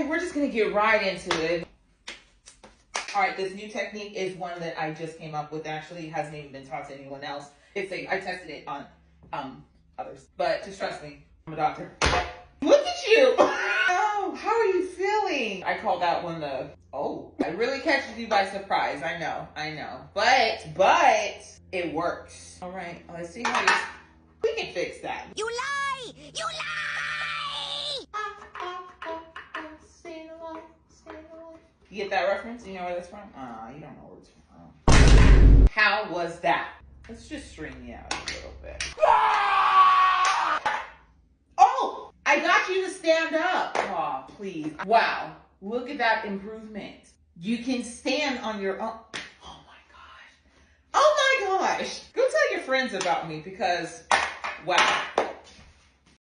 we're just gonna get right into it. All right, this new technique is one that I just came up with. Actually, it hasn't even been taught to anyone else. I tested it on others, but just trust me, I'm a doctor. Look at you. Oh, how are you feeling? I call that one I really catches you by surprise. I know, but it works. All right, let's see how we can fix that. You lie! You lie! You get that reference? You know where that's from? You don't know where it's from. How was that? Let's just string you out a little bit. Oh, I got you to stand up. Oh, please. Wow, look at that improvement. You can stand on your own. Oh my gosh. Go tell your friends about me because, wow.